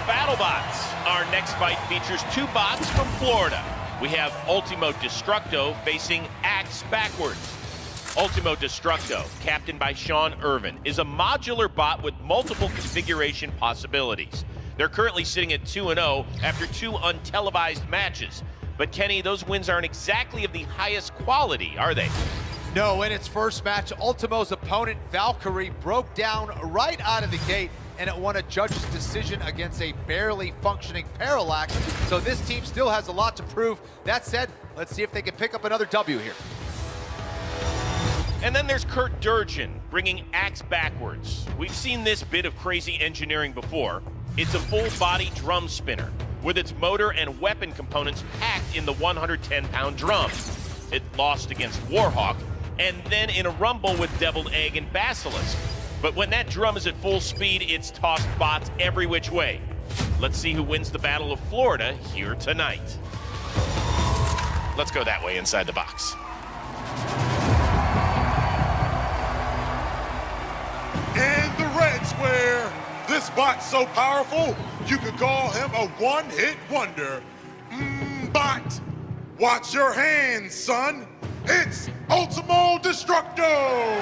BattleBots. Our next fight features two bots from Florida. We have Ultimo Destructo facing Axe Backwards. Ultimo Destructo, captained by Sean Irvin, is a modular bot with multiple configuration possibilities. They're currently sitting at 2-0 after 2 untelevised matches. But Kenny, those wins aren't exactly of the highest quality, are they? No, in its first match, Ultimo's opponent, Valkyrie, broke down right out of the gate, and it won a judge's decision against a barely functioning Parallax. So this team still has a lot to prove. That said, let's see if they can pick up another W here. And then there's Kurt Durgin, bringing Axe Backwards. We've seen this bit of crazy engineering before. It's a full-body drum spinner, with its motor and weapon components packed in the 110-pound drum. It lost against Warhawk, and then in a rumble with Deviled Egg and Basilisk. But when that drum is at full speed, it's tossed bots every which way. Let's see who wins the Battle of Florida here tonight. Let's go that way inside the box. In the red square, this bot's so powerful, you could call him a one-hit wonder. Bot, watch your hands, son. It's Ultimo Destructo!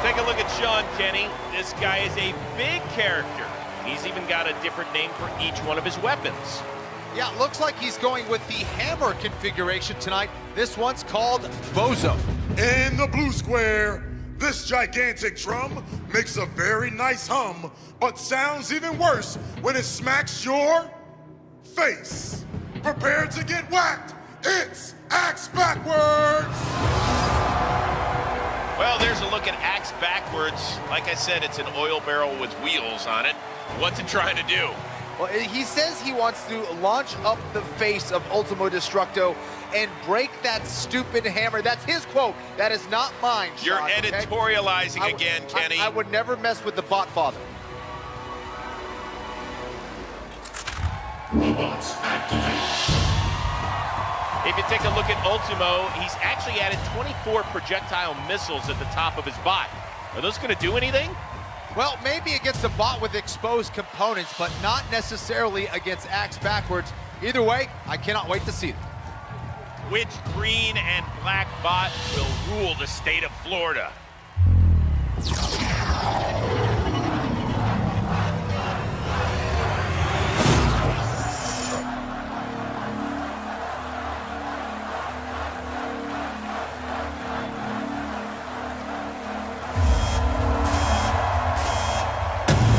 Take a look at Sean, Kenny. This guy is a big character. He's even got a different name for each one of his weapons. Yeah, looks like he's going with the hammer configuration tonight. This one's called Bozo. In the blue square, this gigantic drum makes a very nice hum, but sounds even worse when it smacks your face. Prepare to get whacked. It's Axe Backwards! Well, there's a look at Axe Backwards. Like I said, it's an oil barrel with wheels on it. What's it trying to do? Well, he says he wants to launch up the face of Ultimo Destructo and break that stupid hammer. That's his quote. That is not mine, Sean. You're editorializing okay? again, Kenny. I would never mess with the bot father. Robots activate. If you take a look at Ultimo, he's actually added 24 projectile missiles at the top of his bot. Are those going to do anything? Well, maybe against a bot with exposed components, but not necessarily against Axe Backwards. Either way, I cannot wait to see them. Which green and black bot will rule the state of Florida?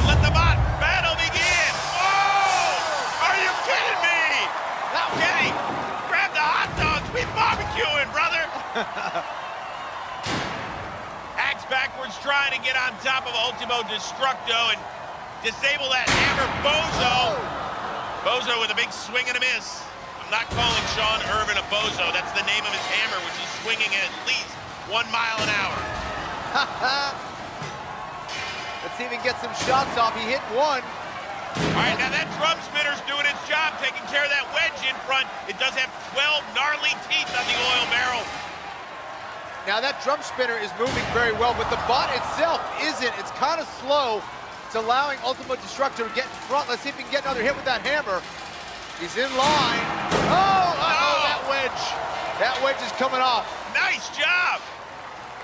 Let the bot battle begin! Oh! Are you kidding me? Now, Kenny, grab the hot dogs. We barbecuing, brother. Axe Backwards trying to get on top of Ultimo Destructo and disable that hammer. Bozo with a big swing and a miss. I'm not calling Sean Irvin a bozo. That's the name of his hammer, which is swinging at least 1 mile an hour. Let's see if he can get some shots off. He hit one. All right, now that drum spinner's doing its job, taking care of that wedge in front. It does have 12 gnarly teeth on the oil barrel. Now that drum spinner is moving very well, but the bot itself isn't. It's kind of slow. It's allowing Ultimo Destructo to get in front. Let's see if he can get another hit with that hammer. He's in line. Oh, that wedge. That wedge is coming off. Nice job.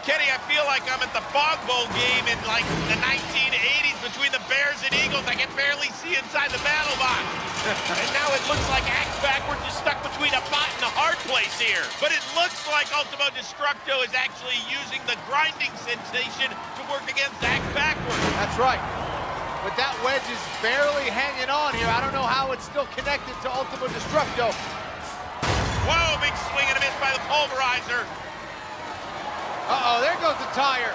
Kenny, I feel like I'm at the Bog Bowl game in like the 1980s between the Bears and Eagles. I can barely see inside the battle box. And now it looks like Axe Backwards is stuck between a bot and a hard place here. But it looks like Ultimo Destructo is actually using the grinding sensation to work against Axe Backwards. That's right. But that wedge is barely hanging on here. I don't know how it's still connected to Ultimo Destructo. Whoa, big swing and a miss by the pulverizer. Uh-oh, there goes the tire.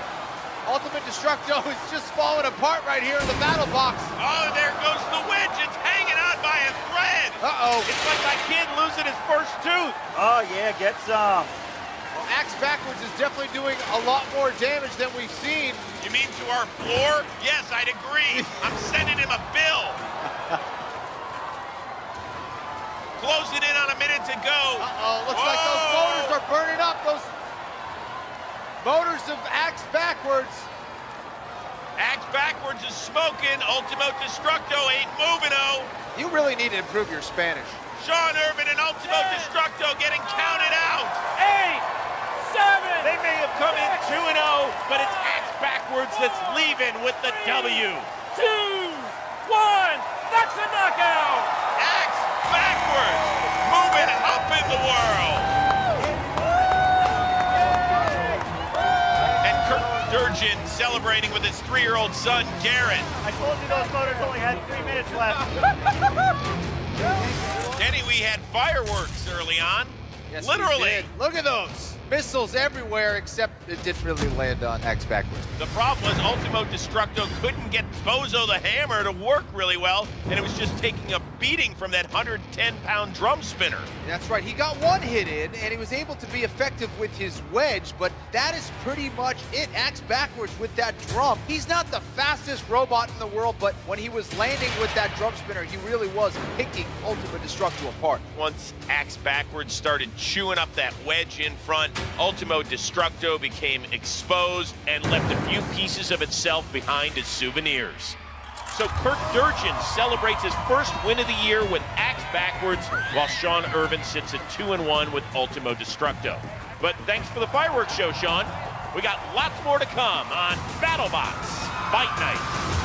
Ultimo Destructo is just falling apart right here in the battle box. Oh, there goes the wedge. It's hanging on by a thread. Uh-oh. It's like my kid losing his first tooth. Oh, yeah, get some. Well, Axe Backwards is definitely doing a lot more damage than we've seen. You mean to our floor? Yes, I'd agree. I'm sending him a bill. Closing in on a minute to go. Uh-oh, looks like those motors are burning up. Those motors of Axe Backwards. Axe Backwards backwards is smoking. Ultimo Destructo ain't moving, oh. You really need to improve your Spanish. Sean Irvin and Ultimo Destructo getting counted out. 8, 7. They may have come in 2-0, but it's Axe Backwards that's leaving with the W. 2, 1. That's a knockout. Axe Backwards moving up in the world. And Kurt Durgin celebrating with his 3-year-old son, Garrett. I told you those motors only had 3 minutes left. Denny, we had fireworks early on. Yes, we Literally. did. Look at those. Missiles everywhere, except it didn't really land on Axe Backwards. The problem was Ultimo Destructo couldn't get Bozo the Hammer to work really well, and it was just taking a beating from that 110-pound drum spinner. That's right, he got one hit in, and he was able to be effective with his wedge, but that is pretty much it. Axe Backwards with that drum. He's not the fastest robot in the world, but when he was landing with that drum spinner, he really was picking Ultimo Destructo apart. Once Axe Backwards started chewing up that wedge in front, Ultimo Destructo became exposed and left a few pieces of itself behind as souvenirs. So Kurt Durgin celebrates his first win of the year with Axe Backwards, while Sean Irvin sits at 2-1 with Ultimo Destructo. But thanks for the fireworks show, Sean. We got lots more to come on BattleBots Fight Night.